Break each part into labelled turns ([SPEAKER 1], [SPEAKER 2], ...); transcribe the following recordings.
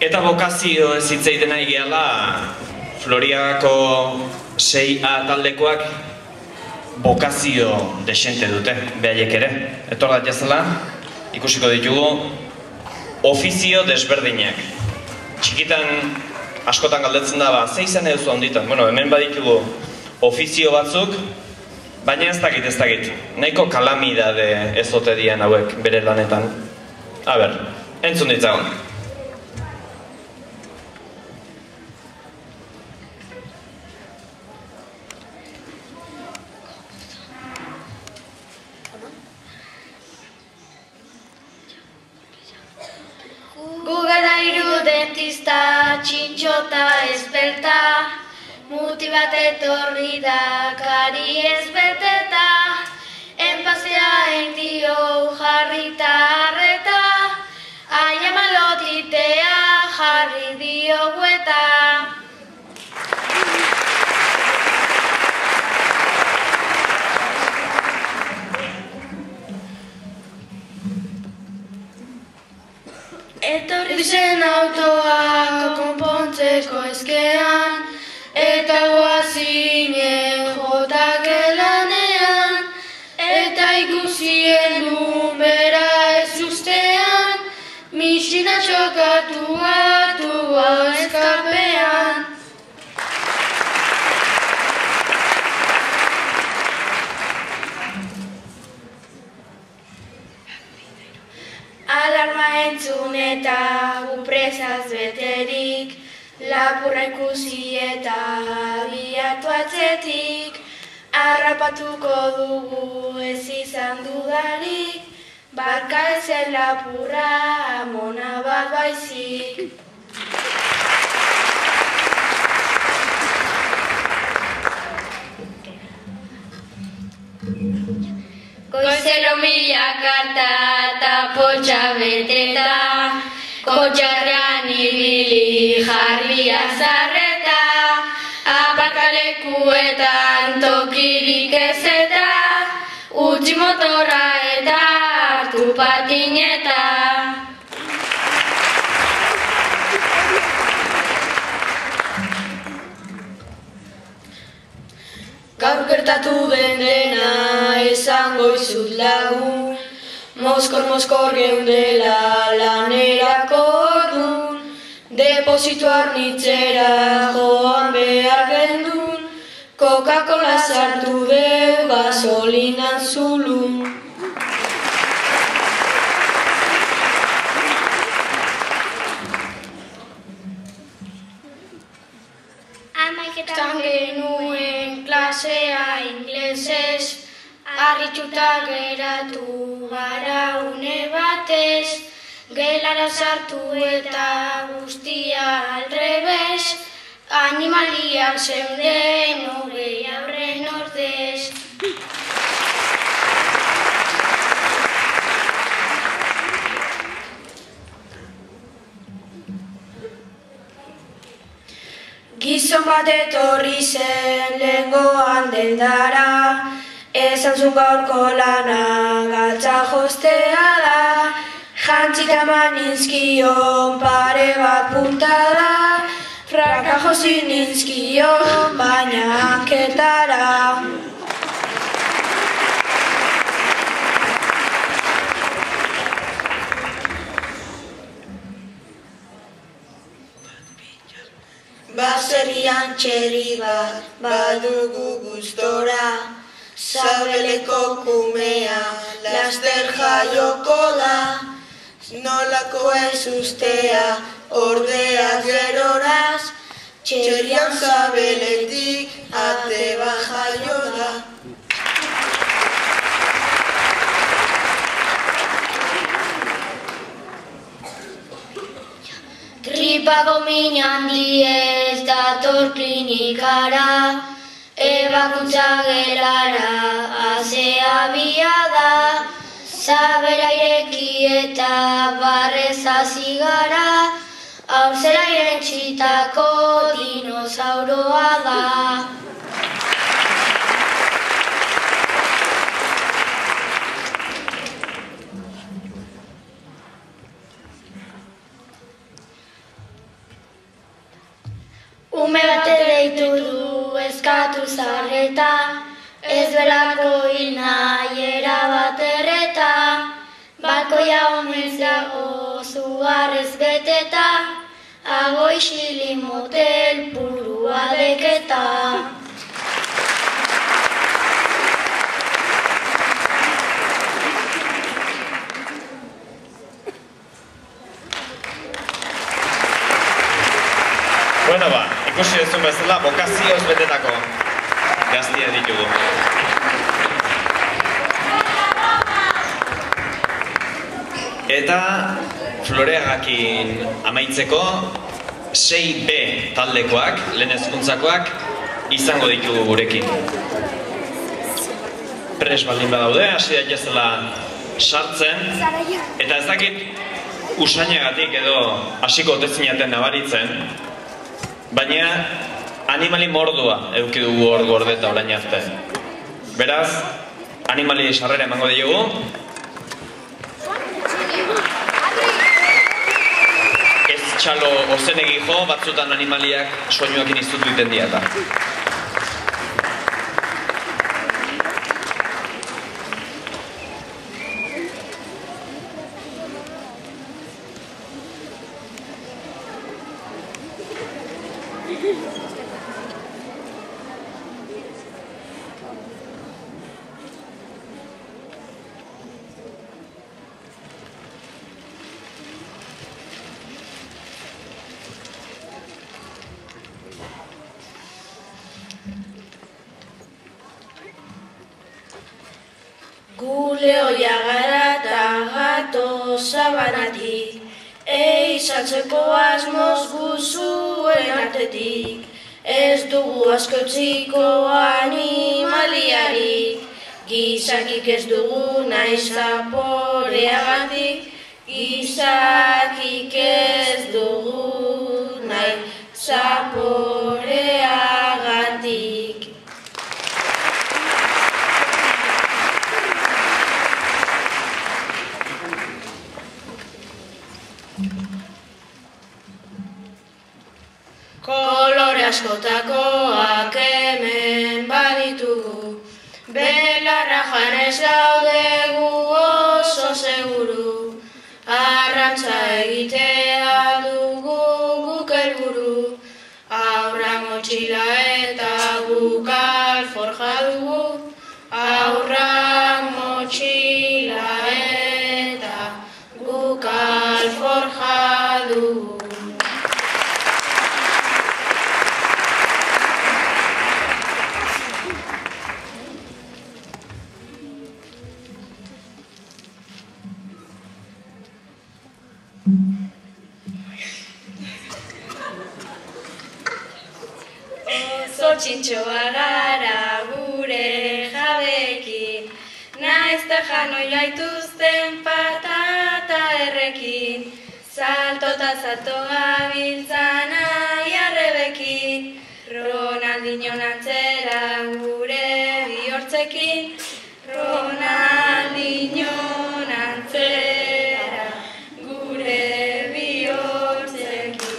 [SPEAKER 1] Eta bokazio ez hitzeiten nahi gehala, Floriako 6A taldekoak bokazio desente dute, behaiek ere. Etor da jazela, ikusiko ditugu, ofizio desberdinak. Txikitan askotan galdetzen da, ze izan eduzu handitan. Bueno, hemen baditugu ofizio batzuk, baina ez dakit. Nahiko kalamidade ez ote dian hauek bere lanetan. A ber, entzun ditzagun.
[SPEAKER 2] Gugara hiru dentista, txintxota ezberta, muti bat etorri da, kari ezbeteta, enpazea endio jarrita arreta, aia malotitea jarri dio gueta. Etorri zen autoa konpontzeko ezkean, eta goazinen jotak elanean, eta ikusien lumera ez ustean, misina txokatua tua eskapean. Alarma entzun eta gupresaz beterik, lapurra ikusi eta abiatu atzetik, harrapatuko dugu ez izan dudarik, barka ezen lapurra amona bat baizik. Goizero mila karta eta poltsa beteta, kotxarrean ibili jarria zarreta, aparkalekuetan tokirik ez eta, utzi motorra eta hartu patineta. Gaur gertatu den dena esango izut lagun, Moskor geundela lanerako ordun, deposito arnitzera joan behar gendun, Coca-Cola sartu deu gasolinan zulun. Amaiketan genuen klasea inglesez, harrituta geratu gara une batez, gelara sartu eta guztia alrebez, animaliak zeuden hogei aurren ordez. Gizon bat etorri zen lehengoan dendara, esan zuen gaurko lana gatza jostea da, jantzita maninzkion pare bat puntada, fraka josi ninzkion baina hanketara. Baserrian txeri bat badugu gustora, sabeleko kumea laster jaioko da, nolako ez ustea ordea geroraz, txerian sabeletik ate bat jaio da. Tripako min handi ez dator klinikara, ebakuntza gelara azea bia da, zabera ireki eta barrez hasi gara, hauzera irentsitako dinosauroa da. Ume bate deitu du eskatu zarreta, ez duelako hil nahi erabat erreta, balkoia omen dago zugarrez beteta, hago isili motel burua deketa.
[SPEAKER 1] Bueno ba, ikusi duzun bezala, bokazioz betetako gaztia ditugu. Eta Floreagakin amaitzeko 6B taldekoak, lehen hezkuntzakoak, izango ditugu gurekin. Pres baldin badaude, hasi daitezela sartzen, eta ez dakit usainagatik edo hasiko otezinaten nabaritzen, baina animali mordua eduki dugu hor gordeta orain arte. Beraz, animali sarrera emango diogu. Ez txalo ozenegi jo, batzutan animaliak soinuakin iztutu iten diata.
[SPEAKER 3] Gu lehoia gara eta gato sabanatik, eizatzeko asmoz guzuen artetik, ez dugu askotziko animaliarik, gizakik ez dugu nahi zaporeagatik, gizakik ez dugu nahi zaporeagatik. Kolore askotakoak hemen baditugu, belarra janez gaudegu oso seguru, arrantza egitea dugu guk helburu, aurra motxila eta guk alforja dugu, aurra motxila eta guk alforja dugu. Oso txintxoa gara gure jabekin, naiz ta janoi gaituzten patata errekin, salto eta salto gabiltzan aiarrebekin, Ronaldinho antzera gure bihortzekin, Ronaldinho antzera gure bihortzekin.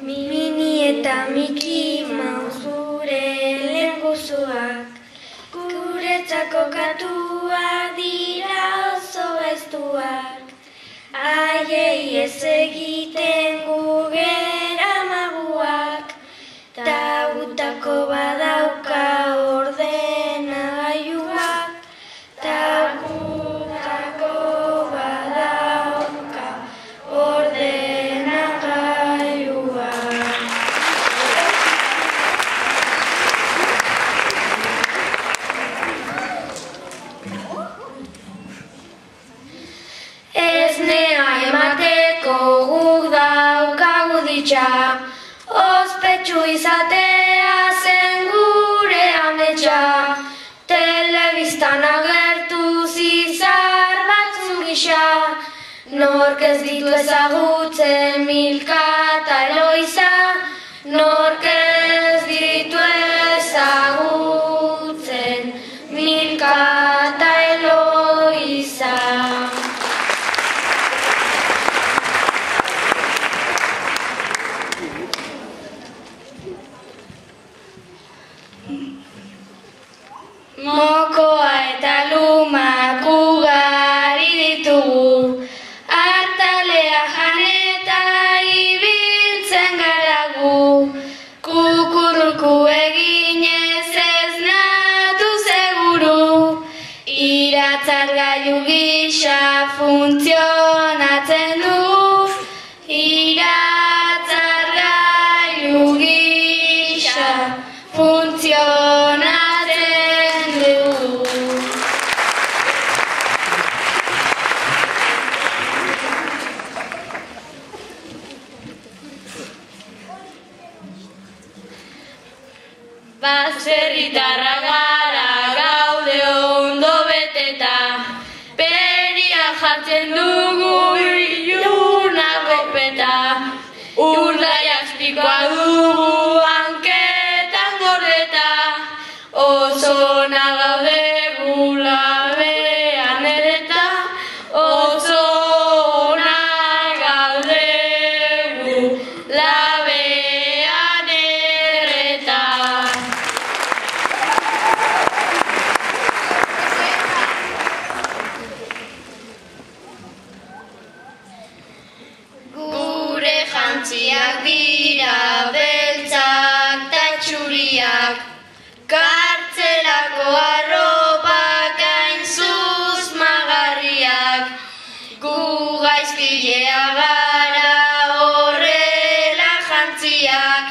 [SPEAKER 2] Mini eta Mickey Mouse gure lenguzuak, guretzako katuak dira oso gaiztuak, haiei ez egiten gugera maguak, ta gutako badauka ordenagailuak, ta gutako badauka ordenagailuak. Ez nea emateko guk daukagu ditxa, ospetsu izatea zen gure ametsa, telebistan agertu zizar batzun gisa, nork ez ditu ezagutzen Milka eta Eloiza, nork ez ditu ezagutzen Milka eta gu, kukurruku eginez ez natu seguru, iratzargailu gisa funtzionatzen du, iratzargailu gisa funtzionatzen du. Baserritarra gara gaude ondo beteta, perian jartzen dugu iluna kopeta, urdaiak pikoa dugu hanketan gordeta, oso ona gaude gulabean ereta, oso ona gaude gulabean ereta. Gure jantziak dira beltzak ta txuriak, kartzelako arropak hain susmagarriak, gu gaizkilea gara horrela jantziak,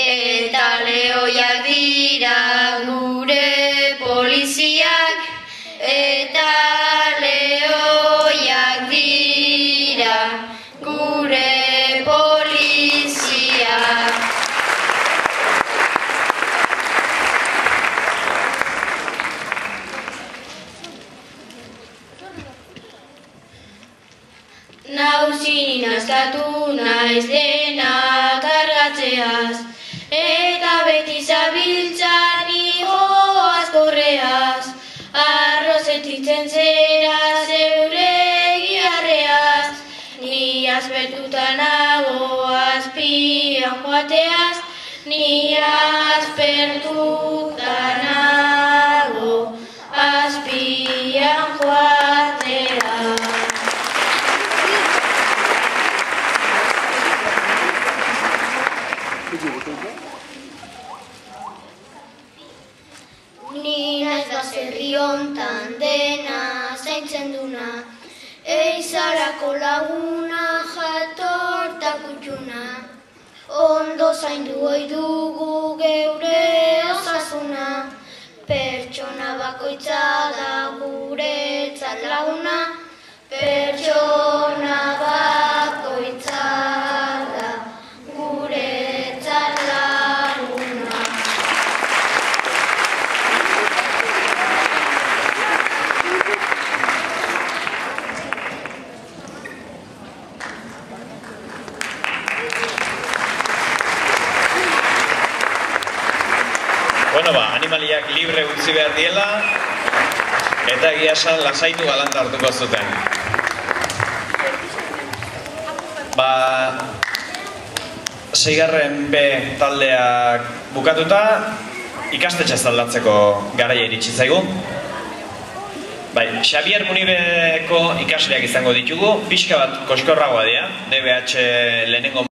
[SPEAKER 2] eta lehoiak dira gure poliziak, eta lehoiak dira gure poliziak. Nauzin askatu naiz dena kargatzeaz, eta beti zabiltzan igoaz korreaz, arrozetitzen zera zeure giarreaz, ni aspertuta nago azpian joateaz, ni aspertuta nago azpian joateaz. Ni naiz baserri hontan dena zaintzen duna, eizarako laguna jatorta kutxuna, ondo zaindu ohi dugu geure osasuna, pertsona bakoitza da guretzat laguna, pertsona bakoitza da guretzat laguna.
[SPEAKER 1] Bueno, animaliak libre utzi behar diela, eta egia esan lasaitu galanta hartuko zuten. Seigarren B taldeak bukatuta, ikastetxe aldatzeko garaia iritsi zaigu. Xabier Munibeko ikasleak izango ditugu, pixka bat koskorragoa dira, DBH lehenengo